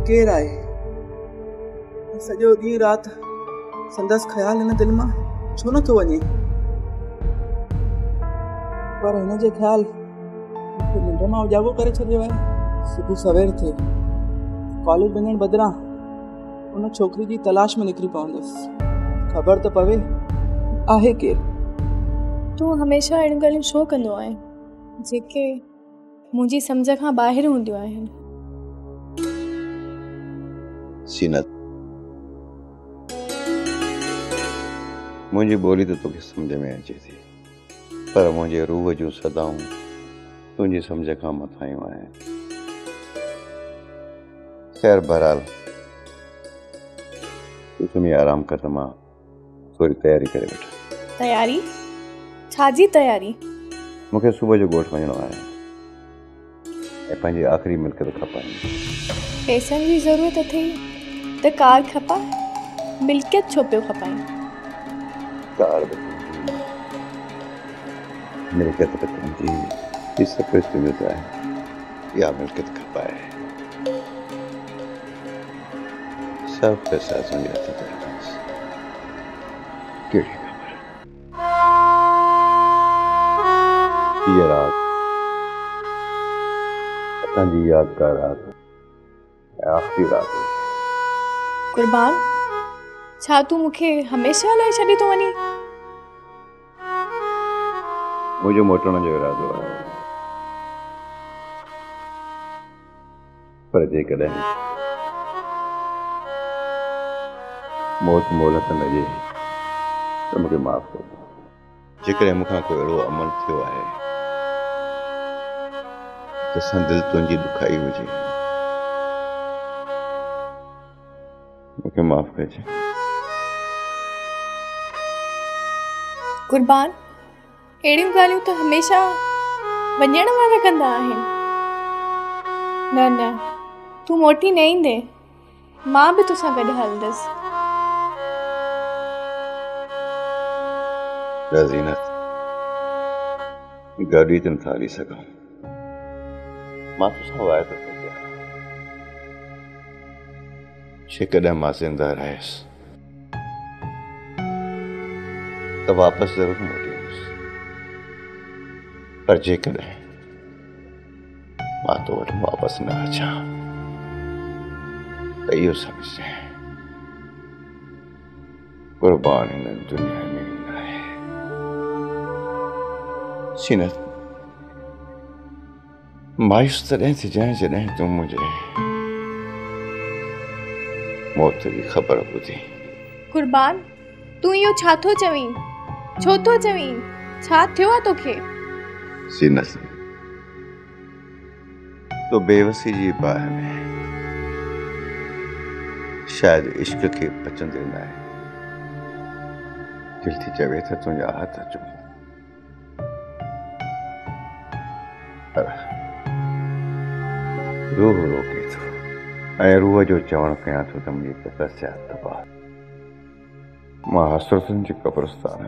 केर आहे? सॼो ॾींहुं राति संदसि ख़्याल हिन दिलि मां छो नथो वञे? पर हिन जे ख़्याल मूंखे निंड मां उजाॻो करे छॾियो आहे। सुबुह सवेर थिए कॉलेज वञण बदिरां उन छोकिरी जी तलाश में निकिरी पवंदुसि। ख़बर त पवे आहे केरु। तूं हमेशह अहिड़ियूं ॻाल्हियूं छो कंदो आहे जेके मुंहिंजी सम्झ खां ॿाहिरि हूंदियूं आहिनि? सीनत, मुंहिंजी ॿोली त तोखे सम्झ में अचे थी, पर मुंहिंजे रूह जूं सदाऊं तुंहिंजी सम्झ खां मथां आहिनि। ख़ैर बहरहाल तूं सुम्ही आराम कर त मां थोरी तयारी करे वठां। तयारी? छाजी तयारी? मूंखे सुबुह जो ॻोठ वञिणो आहे ऐं पंहिंजी आख़िरी मिल्कियत खपाए। पैसनि जी ज़रूरत अथई त कार खपा, मिल्कियत छो पियो खपाए? कार मिल्कियत त तुंहिंजी ही सभु कुझु तुंहिंजो त आहे, इहा मिल्कियत खपाए। सब पैसा तुंहिंजे हथ में बसि। कहिड़ी ख़बर हीअ राति असांजी यादगार राति ऐं आख़िरी राति। कुर्बान, छा तूं मूंखे हमेशह लाइ छॾी थो वञी? मुंहिंजो मोटण जो इरादो आहे, पर जेकॾहिं मौत मोहलत न ॾिए त मूंखे माफ़ कजो। जेकॾहिं मूंखां को अहिड़ो अमल थियो आहे त संदिल तुंहिंजी ॾुखाई हुजे, मूंखे माफ़ कजे। कुर्बान, अहिड़ियूं ॻाल्हियूं त हमेशह वञण वारा कंदा आहिनि। न न, तूं मोटी न ईंदे, मां बि तोसां गॾु हलंदसि। ज़ीनत, गॾु ई त नथा हली सघूं। मां तोसां वाइदो थो कयां, जेकॾहिं मां ज़िंदा रहियुसि त वापसि ज़रूरु मोटींदुसि, पर जेकॾहिं मां तो वटि वापसि न अचां त इहो सम्झजांइ कुर्बान हिन दुनिया में न आहे। सीनत, मायूस तॾहिं थीजांइ जॾहिं तूं मुंहिंजे मौत जी ख़बर ॿुधी। कुर्बान, तूं इहो छा थो चवीं? छो थो चवीं? छा थियो आहे तोखे? सीनत, तो बेवसी जी बाह में शायदि इश्क खे पचंदे न आहे। दिल थी चवे त तुंहिंजा हथ चूं, पर रूह रोके थो ऐं रूह जो चवण कयां थो त मुंहिंजी तपस्या तबाह। मां हसरतुनि जी कब्रिस्तान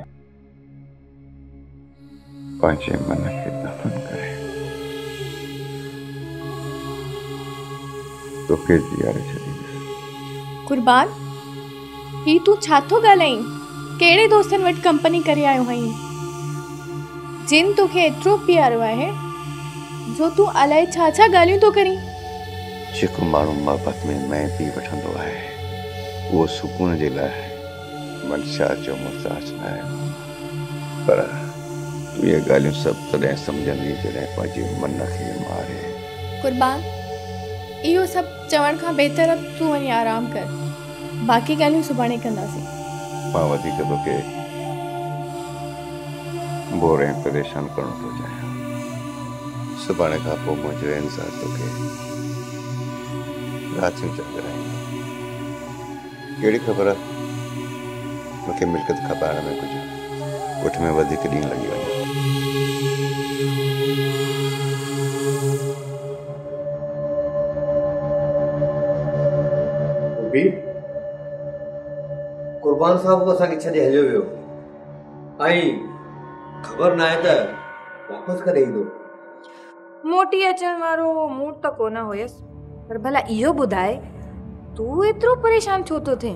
पंहिंजे मन खे दफ़न करे तोखे जीआरे छॾींदुसि। कुर्बान, ही तूं छा थो ॻाल्हाईं? कहिड़े दोस्तनि वटि कंपनी करे आयो आहीं जिन तोखे एतिरो प्यारो आहे जो तूं अलाए छा छा ॻाल्हियूं थो करीं? जेको माण्हू मोहबत में मैं पी वठंदो आहे उहो सुकून जे लाइ मनशा जो मुहताज न आहे। पर तूं इहे ॻाल्हियूं सभु तॾहिं सम्झंदी जॾहिं पंहिंजे मन खे मारे। कुर्बान, इहो सभु चवण खां बहितर तूं वञी आराम कर, बाक़ी ॻाल्हियूं सुभाणे कंदासीं। मां वधीक तोखे बोर ऐं परेशान करणु थो चाहियां। सुभाणे खां पोइ मुंहिंजो इंतज़ारु तोखे रातियूं जाॻराईं। कहिड़ी ख़बर आहे मूंखे मिल्कियत खपाइण में कुझु ॻोठ में वधीक ॾींहुं लॻी वञे। कुर्बान साहब को असांखे छॾे हलियो वियो ऐं ख़बर न आहे त वापसि कॾहिं ईंदो। मोटी अचण वारो मूड त कोन हुयसि, पर भला इहो ॿुधाए तू एतिरो परेशान छो थो थिए?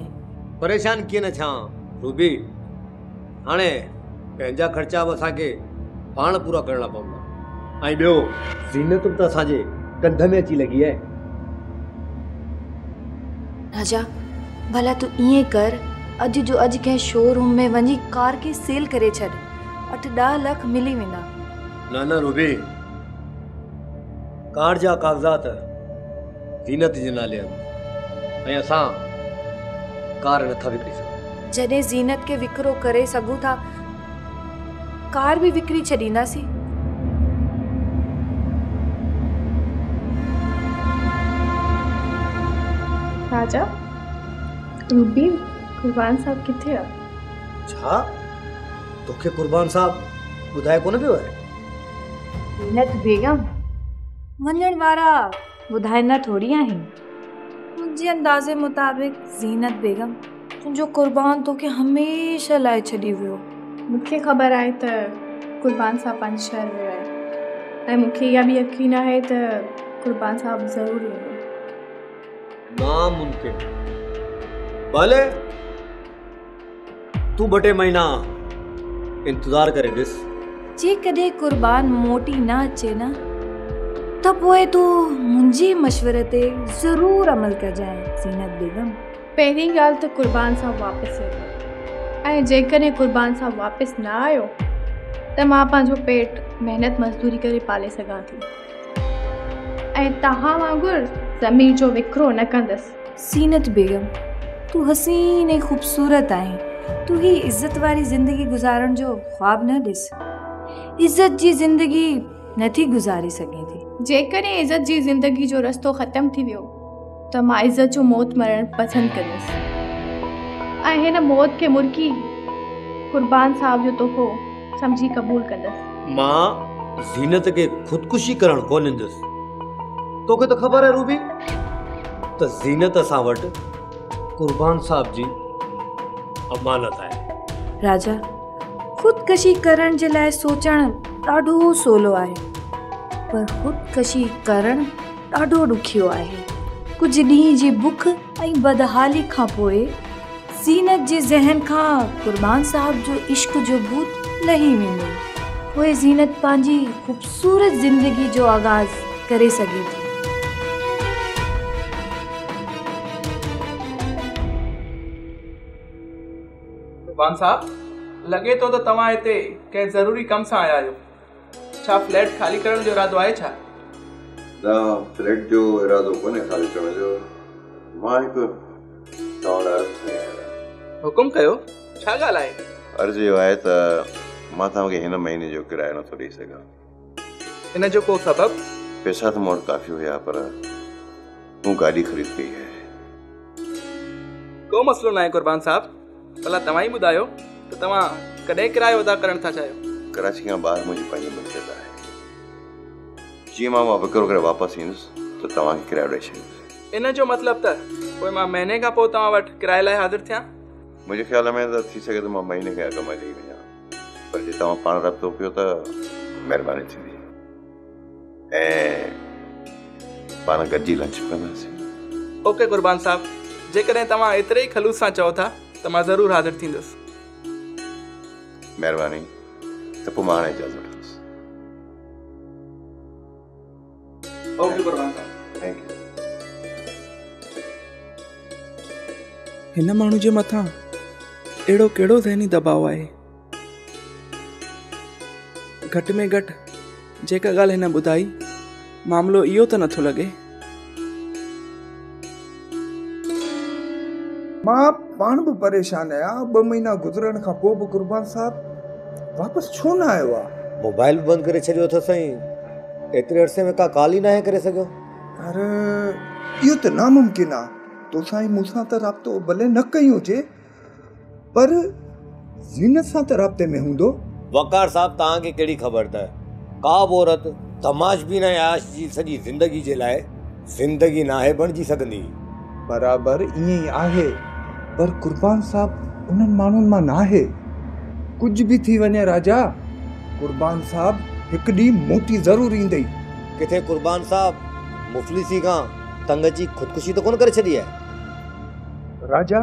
परेशान कीअं न थियां रूबी, हाणे पंहिंजा ख़र्चा बि असांखे पाण पूरा करणा पवंदा ऐं ॿियो ज़ीनत बि त असांजे कंध में अची लॻी आहे। राजा भला तू ईअं कर, अॼु जो अॼु कंहिं शोरूम में वञी कार खे सेल करे छॾ, 8-10 लख मिली वेंदा। न रूबी, कार जा कागज़ात ज़ीनत जे नाले आहिनि ऐं असां कार नथा विकिणी सघूं। जॾहिं ज़ीनत खे विकिरो करे सघूं था, कार भी विकिणी छॾींदासीं। राजा, रूबी, कुर्बान साहब किथे आहे? छा तोखे कुर्बान साहब ॿुधाए कोन पियो आहे? ज़ीनत बेगम वञण वारा ॿुधाईंदा थोड़ी आहिनि। मुंहिंजे अंदाज़े मुताबिक़ ज़ीनत बेगम तुंहिंजो कुर्बान तोखे हमेशह लाइ छॾी वियो। मूंखे ख़बर आहे त कुर्बान साहब पंहिंजे शहर वियो आहे ऐं मूंखे इहा बि यकीन आहे त कुर्बान साहब ज़रूरु ईंदो। नामुमकिन। भले तू 2 महीना इंतज़ार करे ॾिस। जेकॾहिं कुर्बान मोटी न अचे न, त पोइ तूं मुंहिंजे मशवरे ते ज़रूरु अमल कजांइ ज़ीनत बेगम। पहिरीं ॻाल्हि त कुर्बान साहब वापसि अचे ऐं जेकॾहिं कुर्बान साहब वापसि न आयो त मां पंहिंजो पेट महिनत मज़दूरी करे पाले सघां थी ऐं तव्हां वांगुरु ज़मीन जो विकिरो न कंदसि। ज़ीनत बेगम तूं हसीन ऐं ख़ूबसूरत आहीं। तूं ही इज़त वारी ज़िंदगी गुज़ारण जो ख्वाब न ॾिस। इज़त जी ज़िंदगी नथी गुज़ारे सघे थी। जेकॾहिं इज़त जी ज़िंदगी जो रस्तो ख़तमु थी वियो त मां इज़त जो मौत मरणु पसंदि कंदसि ऐं हिन मौत खे मुर्की कुर्बान साहब जो तोहफ़ो सम्झी क़बूल कंदसि। मां ज़ीनत खे ख़ुदकुशी करणु कोन ॾींदुसि। तोखे त ख़बर आहे रूबी त ज़ीनत असां वटि कुर्बान साहब जी अमानत आहे। राजा, ख़ुदकशी करण जे लाइ सोचणु ॾाढो सवलो आहे, पर ख़ुदकशी करणु ॾाढो ॾुखियो आहे। कुझु ॾींहं जी बुख ऐं बदहाली खां पोइ ज़ीनत जे ज़हन खां कुर्बान साहब जो इश्क जो भूत लही वेंदो। पोइ ज़ीनत पंहिंजी ख़ूबसूरत ज़िंदगी जो आगाज़ करे सघे थी। कुर्बान साहब, लॻे थो त तव्हां हिते कंहिं ज़रूरी कम सां आया आहियो। छा फ्लैट ख़ाली करण जो इरादो आहे छा? न, फ्लैट जो इरादो कोन्हे ख़ाली करण जो। मां हिकु तव्हां लाइ हुकुम कयो, छा ॻाल्हि आहे? अर्ज़ु इहो आहे त मां तव्हांखे हिन महीने जो किरायो नथो ॾेई सघां। इन जो को सबब? पैसा त मूं वटि काफ़ी हुया, पर मूं गाॾी ख़रीद कई आहे। को मसइलो न आहे कुर्बान साहब, भला तव्हां ई ॿुधायो त तव्हां कॾहिं किरायो अदा करणु था चाहियो? कराची खां ॿाहिरि मुंहिंजी पंहिंजी मिल्कियत आहे। जीअं मां विकिरो करे वापसि ईंदुसि त तव्हांखे किरायो ॾेई छॾींदुसि। इन जो मतिलबु त पोइ मां महीने खां पोइ तव्हां वटि किराए लाइ हाज़िर थियां? मुंहिंजे ख़्याल में त थी सघे त मां महीने खां अॻु में ॾेई वञा, पर जे तव्हां पाण रब्तो कयो त महिरबानी थींदी ऐं पाण गॾिजी लंच कंदासीं। ओके कुर्बान साहब, जेकॾहिं तव्हां एतिरे ई खलूस सां चओ था त मां ज़रूरु हाज़िर थींदुसि। महिरबानी, त पोइ मां हाणे इजाज़त वठंदुसि। ओके कुर्बान साहब, थैंक यू। हिन माण्हू जे मथां अहिड़ो कहिड़ो ज़हनी दबाव आहे? घटि में घटि जेका ॻाल्हि हिन ॿुधाई, मामिलो इहो त नथो लॻे। मां पाण बि परेशान आहियां। 2 महीना गुज़रण खां पोइ बि कुर्बान साहब वापसि छो न आयो आहे? मोबाइल बंदि करे छॾियो अथसि साईं, एतिरे अरसे में का कॉल ई न करे सघियो। अरे इहो त नामुमकिन आहे। तोसां ई मूंसां त राब्तो भले न कई हुजे, पर ज़ीनत सां त राब्ते में हूंदो। वकार साहब, तव्हांखे कहिड़ी ख़बर त का बि औरत तमाशबीन ऐं आश जी सॼी ज़िंदगी जे लाइ ज़िंदगी नाहे बणिजी सघंदी। बराबरि ईअं ई आहे, पर कुर्बान साहब उन्हनि माण्हुनि मां न आहे। कुझु बि थी वञे राजा, कुर्बान साहब हिकु ॾींहुं मोटी ज़रूरु ईंदई। किथे कुर्बान साहब मुफ़लिसी खां तंग जी ख़ुदकुशी त कोन करे छॾी आहे? राजा,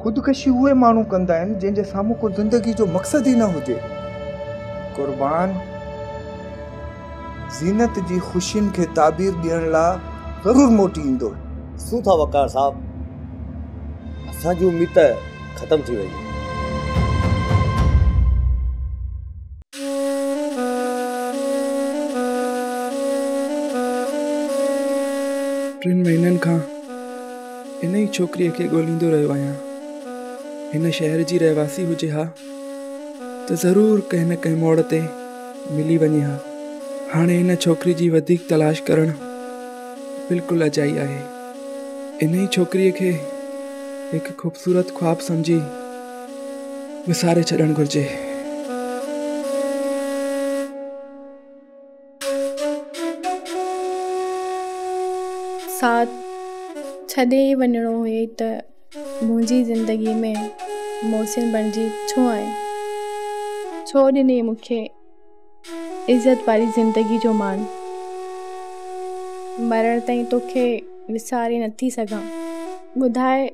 ख़ुदकशी उहे माण्हू कंदा आहिनि जंहिंजे साम्हूं को ज़िंदगी जो मक़सदु ई न हुजे। क़ुर्बान ज़ीनत जी ख़ुशियुनि खे ताबीर ॾियण लाइ ज़रूरु मोटी ईंदो। सूं था वकार साहब, असांजी उम्मीद त ख़तम थी वई। टिनि महीननि खां इन ई छोकिरीअ खे ॻोल्हींदो रहियो आहियां। हिन शहर जी रहवासी हुजे हा त ज़रूरु कंहिं न कंहिं मोड़ ते मिली वञे हा। हाणे इन छोकिरी जी वधीक तलाश करणु बिल्कुलु अजाई आहे। इन ई छोकिरीअ खे हिकु ख़ूबसूरत ख्वाब सम्झी विसारे छॾणु घुरिजे। साथ छॾे वञिणो हुई त मुंहिंजी ज़िंदगी में मोहसिन बणिजी छो आहे? छो ॾिने मूंखे इज़त वारी ज़िंदगी जो मान? मरण ताईं तोखे विसारे नथी सघां। ॿुधाए,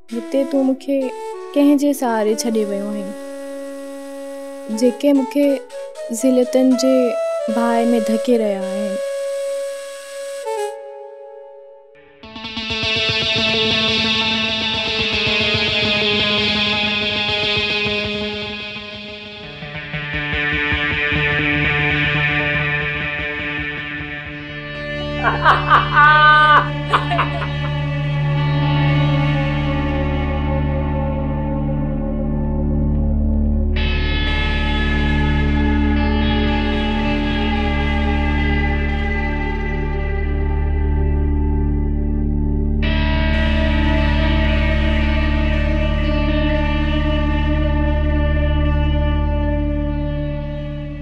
हिते तूं मूंखे कंहिंजे सहारे छॾे वियो आहीं जेके मूंखे ज़िलतनि जे बाहि में धके रहिया आहिनि।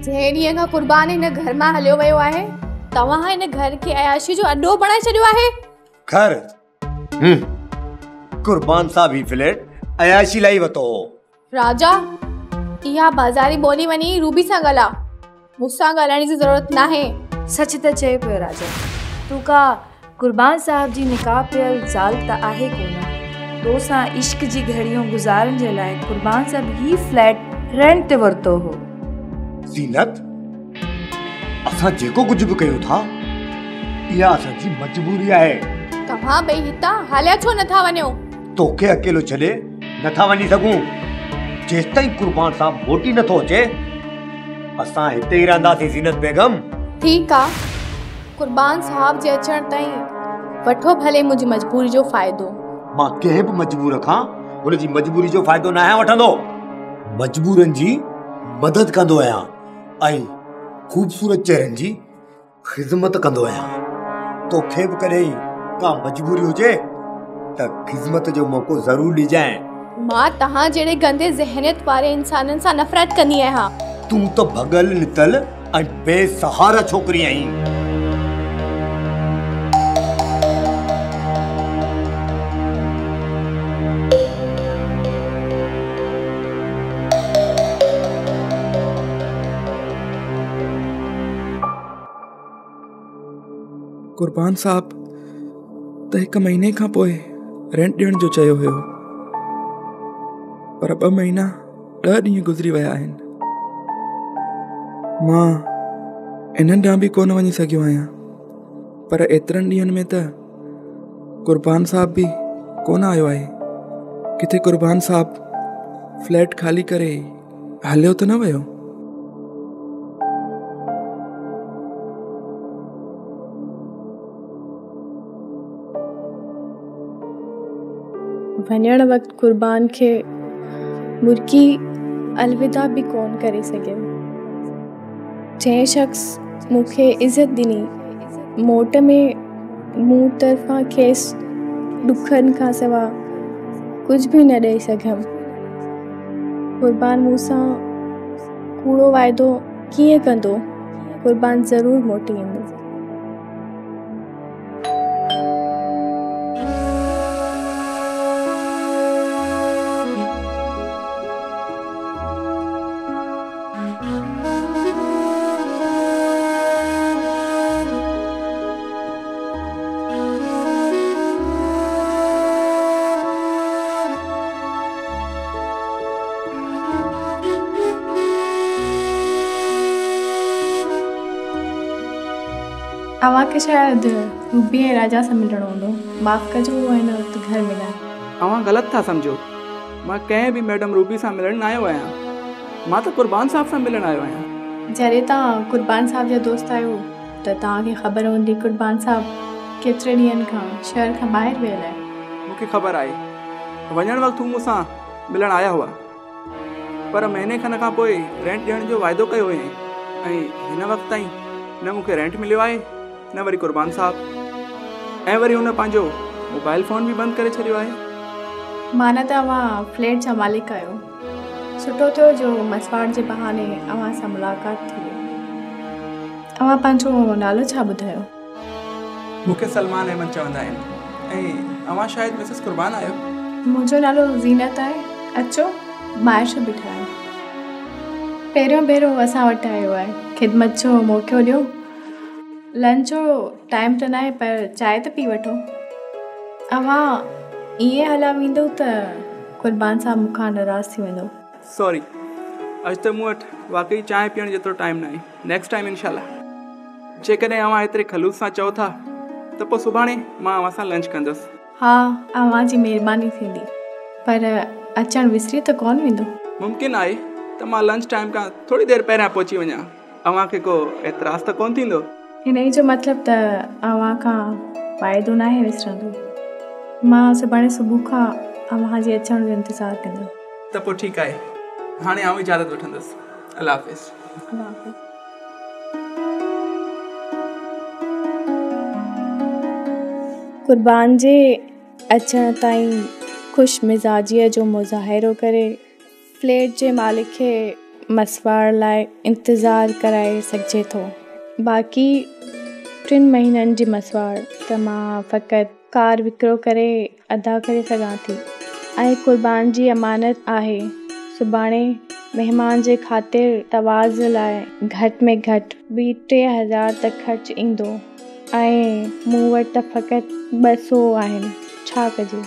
जंहिं ॾींहं खां क़ुर्बान हिन घर मां हलियो वियो आहे, तव्हां हिन घर खे अयाशी जो अड्डो बणाए छॾियो आहे। घर क़ुर्बान साहब ही फ्लैट अयाशी लाइ वतो हो। राजा, इहा बाज़ारी ॿोली वञी रूबी सां ॻाल्हा। मूंसां ॻाल्हाइण जी ज़रूरत नाहे। सच त चए पियो राजा, तूं का क़ुर्बान साहब जी निकाह पियल ज़ाल त आहे कोन। तो सां इश्क जी घड़ियूं गुज़ारण जे लाइ क़ुर्बान साहब ही फ्लैट रेंट ते वरितो हो। ज़ीनत, असां जेको कुझु बि कयूं था, इहा असांजी मजबूरी आहे। तव्हां ॿई हितां हलिया छो नथा वञो? तोखे अकेलो छॾे नथा वञी सघूं। जेसिताईं क़ुर्बान साहब मोटी नथो अचे, असां हिते ई रहंदासीं। ज़ीनत बेगम, ठीकु आहे, क़ुर्बान साहब जे अचण ताईं वठो भले मुंहिंजी मजबूरी जो फ़ाइदो। मां कंहिं बि मजबूर खां हुनजी मजबूरी जो फ़ाइदो न आहियां वठंदो। मजबूरनि जी मदद कंदो आहियां ऐं ख़ूबसूरत चेहरनि जी ख़िदमत कंदो आहियां। तोखे बि कॾहिं का मजबूरी हुजे त ख़िदमत जो मौक़ो ज़रूरु ॾिजांइ। मां तव्हां जहिड़े गंदे ज़हनियत वारे इंसाननि सां नफ़रत कंदी आहियां। तूं त भगल नितल ऐं बेसहारा छोकिरी आहीं। क़ुर्बान साहब त हिकु महीने खां पोइ रेंट ॾियण जो चयो हुयो, पर 2 महीना 10 ॾींहं गुज़री विया आहिनि। मां इन्हनि ॾांहुं बि कोन वञी सघियो आहियां, पर एतिरनि ॾींहंनि में त क़ुर्बान साहब बि कोन आयो आहे। किथे क़ुर्बान साहब फ्लैट ख़ाली करे हलियो त न वियो? वञण वक़्तु क़ुर्बान खे मुर्की अलविदा बि कोन करे सघियो। जंहिं शख़्स मूंखे इज़त ॾिनी, मोट में मूं तरफ़ां खेसि ॾुखनि खां सवाइ कुझु बि न ॾेई सघियमि। क़ुर्बान मूंसां कूड़ो वाइदो कीअं कंदो? क़ुर्बान ज़रूरु मोटी ईंदो। अव्हांखे शायदि रूबी ऐं राजा सां मिलणो हूंदो। माफ़ कजो उहो हिन वक़्तु घर में न आहे। अव्हां ग़लति था सम्झो। मां कंहिं बि मैडम रूबी सां मिलण न आयो आहियां। मां त कुर्बान साहब सां मिलण आयो आहियां। जॾहिं तव्हां कुर्बान साहब जा दोस्त आहियो त तव्हांखे ख़बर हूंदी कुर्बान साहब केतिरे ॾींहंनि खां शहर खां ॿाहिरि वियल आहे। मूंखे ख़बर आहे वञण वक़्तु हू मूंसां मिलण आया हुआ, पर महीने खन खां पोइ रेंट ॾियण जो वाइदो कयो हुयईं ऐं हिन वक़्तु ताईं न मूंखे रेंट मिलियो आहे न वरी कुर्बान साहब। ऐं वरी हुन पंहिंजो मोबाइल फ़ोन बि बंदि करे छॾियो आहे। माना त अव्हां फ्लैट जा मालिक आहियो। सुठो थियो जो मसवाड़ जे बहाने अव्हां सां मुलाक़ात थी वई। अव्हां पंहिंजो नालो छा ॿुधायो? मूंखे सलमान अहमद चवंदा आहिनि। ऐं अव्हां शायदि मिसिस कुर्बान आहियो। मुंहिंजो नालो ज़ीनत आहे। अचो ॿाहिरि छो बीठा आहियो? पहिरियों भेरो असां वटि आयो आहे। ख़िदमत जो मौक़ो ॾियो। लंच जो टाइम त न आहे पर चांहि त पी वठो। अव्हां ईअं हला वेंदो त कुर्बान साहब मूंखां नाराज़ थी वेंदो। सॉरी, अॼु त मूं वटि वाक़ई चांहि पीअण जेतिरो टाइम न आहे। नेक्स्ट टाइम इनशाला। जेकॾहिं अव्हां एतिरे खलूस सां चओ था त पोइ सुभाणे मां अव्हां सां लंच कंदुसि। हा, अव्हां जी महिरबानी थींदी, पर अचणु विसरी त कोन वेंदो। मुमकिन आहे त मां लंच टाइम खां थोरी देरि पहिरियां पहुची वञा। अव्हांखे को एतिराज़ त कोन थींदो? हिन ई जो मतिलबु त अव्हां खां फ़ाइदो न आहे विसरंदो। मां सुभाणे सुबुह खां अव्हां जे अचण जो इंतज़ारु कंदमि। त पोइ ठीकु आहे। हाणे आउं इजाज़त वठंदुसि। अल्लाह हाफ़िज़। अल्लाह हाफ़िज़। कुर्बान जे अचण ताईं ख़ुशि मिज़ाजीअ जो मुज़ाहिरो करे फ्लैट जे मालिक खे मसवाड़ लाइ इंतज़ारु कराए सघिजे थो। बाक़ी 3 महीननि जी मसवाड़ त मां फ़क़ति कार विकिरो करे अदा करे सघां थी। ऐं कुर्बान जी अमानत आहे सुभाणे महिमान जे ख़ातिर तवाज़ लाइ घटि में घटि 3,000 तक ख़र्च ईंदो ऐं मूं वटि त फ़क़ति 200 आहिनि। छा कजे?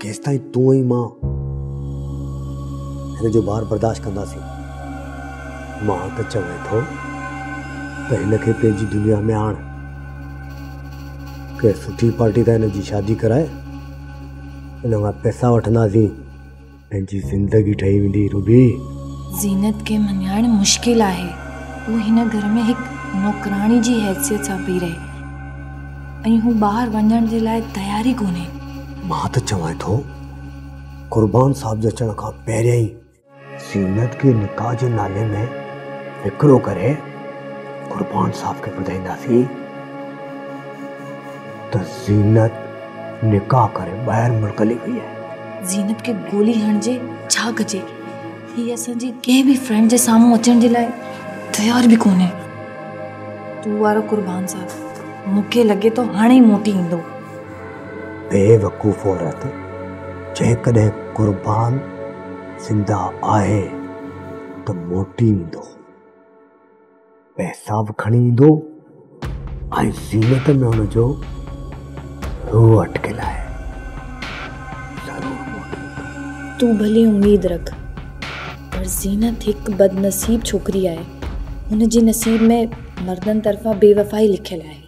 केसि ताईं तूं ऐं मां हिन जो ॿार बर्दाश्त कंदासीं? मां त चवां थो त हिन खे पंहिंजी दुनिया में आण। के सुठी पार्टी त हिन जी शादी कराए, हिन खां पैसा वठंदासीं, पंहिंजी ज़िंदगी ठही वेंदी। रूबी, ज़ीनत खे मञाइण मुश्किल आहे। हू हिन घर में हिकु नौकराणी जी हैसियत सां पई रहे ऐं हू ॿाहिरि वञण जे लाइ तयारी कोन्हे। मां त चवां थो कुर्बान साहब जे अचण खां पहिरियां ई ज़ीनत खे निकाह जे नाले में विकिरो करे कुर्बान साहब खे ॿुधाईंदासीं त ज़ीनत निकाह करे ॿाहिरि मुल्क हली वई आहे। ज़ीनत खे गोली हणिजे छा कजे? हीअ असांजी कंहिं बि फ्रेंड जे साम्हूं अचण जे लाइ तयार बि कोन्हे। तूं वारो कुर्बान साहब मूंखे लॻे थो हाणे ई मोटी ईंदो। बेवकूफ़ औरत, जेकॾहिं कुर्बान ज़िंदा आहे त मोटी ईंदो, पैसा बि खणी ईंदो ऐं ज़ीनत में हुनजो रूह अटकियल आहे। ज़रूरु मोटी ईंदो। तूं भली उम्मीद रख, पर ज़ीनत हिकु बदनसीब छोकिरी आहे। हुन जे नसीब में मर्दनि तरफ़ां बेवफ़ाई लिखियल आहे।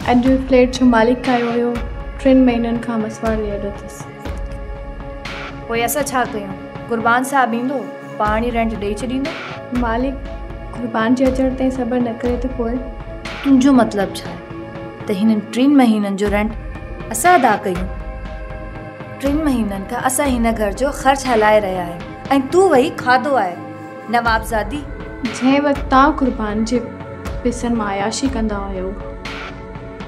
अॼु फ्लैट जो मालिक आयो हुयो। 3 महीननि खां मसवाड़ ॾियणो अथसि। पोइ असां छा कयूं? कुर्बान साहब ईंदो, पाणी रेंट ॾेई छॾींदो। मालिक कुर्बान जे अचण ताईं सब्र न करे त पोइ? तुंहिंजो मतिलबु छा आहे त हिननि 3 महीननि जो रेंट असां अदा कयूं? 3 महीननि खां असां हिन घर जो ख़र्च हलाए रहिया आहियूं ऐं तूं वही खाधो आहे। नवाबज़ादी, जंहिं वक़्तु तव्हां कुर्बान जे पैसनि मां अयाशी कंदा हुयो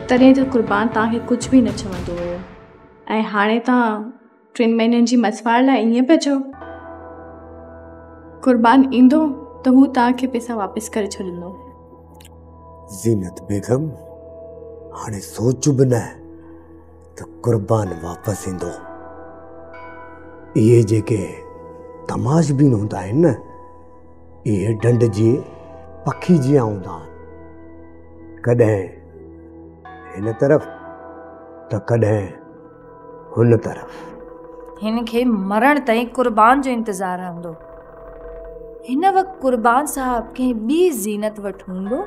तॾहिं त कुर्बान तव्हांखे कुझु बि न चवंदो हुयो ऐं हाणे तव्हां 3 महीननि जी मसवाड़ लाइ ईअं पिया चओ। कुर्बान ईंदो त हू तव्हांखे पैसा वापसि करे छॾींदो। ज़ीनत बेगम, हाणे सोच बि न त कुर्बान वापसि ईंदो। इहे जेके तमाशबीन हूंदा आहिनि न, इहे ढंढ जे पखी जीअं हूंदा आहिनि, कॾहिं हिन तरफ़ त कॾहिं हुन तरफ़। हिन खे मरण ताईं क़ुर्बान जो इंतज़ारु हूंदो। हिन वक़्तु क़ुर्बान साहब कंहिं ॿी ज़ीनत वटि हूंदो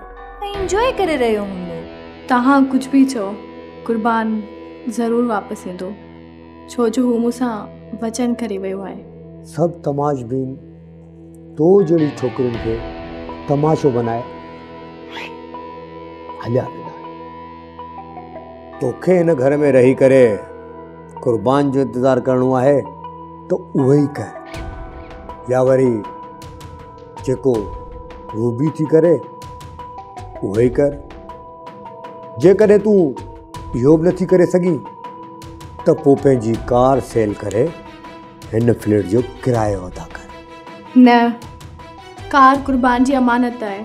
ऐं इंजॉय करे रहियो हूंदो। तव्हां कुझु बि चओ, क़ुर्बान ज़रूरु वापसि ईंदो, छो जो हू मूंसां वचन करे वियो आहे। सभु तमाशबीन तो जहिड़ी छोकिरियुनि खे तमाशो बनाए हलिया वेंदा। तोखे हिन घर में रही करे क़ुर्बान जो इंतज़ारु करिणो आहे त उहो ई कर, या वरी जेको रूबी थी करे उहो ई कर। जेकॾहिं तूं इहो बि नथी करे सघीं त पोइ पंहिंजी कार सेल करे हिन फ्लैट जो किरायो अदा कर। न, कार क़ुर्बान जी अमानत आहे,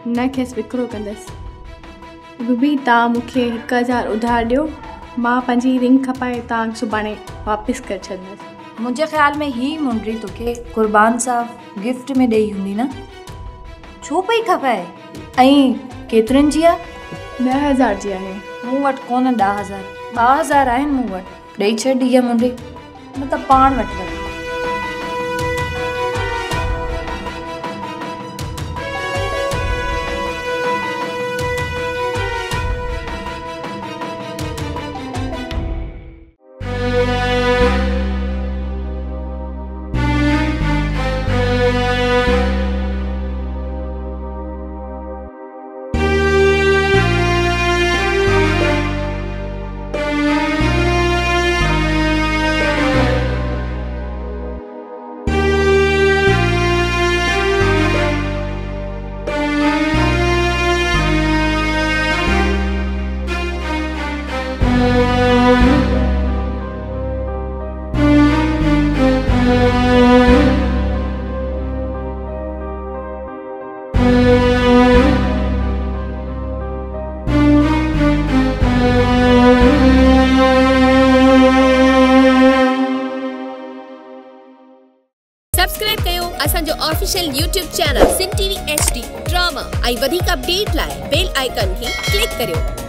न खेसि विकिरो कंदसि। रूबी, तव्हां मूंखे 1000 उधार ॾियो, मां पंहिंजी रिंग खपाए तव्हां सुभाणे वापसि करे छॾंदसि। मुंहिंजे ख़्याल में ही मुंडी तोखे क़ुर्बान साहब गिफ्ट में ॾेई हूंदी न, छो पई खपाए? ऐं केतिरनि जी आहे? 10,000 जी आहे। मूं वटि कोन 10,000, 12,000 आहिनि मूं वटि। ॾेई छॾ इहा मुंडी, न त पाण वटि वञ। सब्सक्राइब कयो असांजो ऑफिशियल YouTube चैनल सिन टीवी HD ड्रामा ऐं वधीक अपडेट लाइ बेल आइकन खे क्लिक करियो।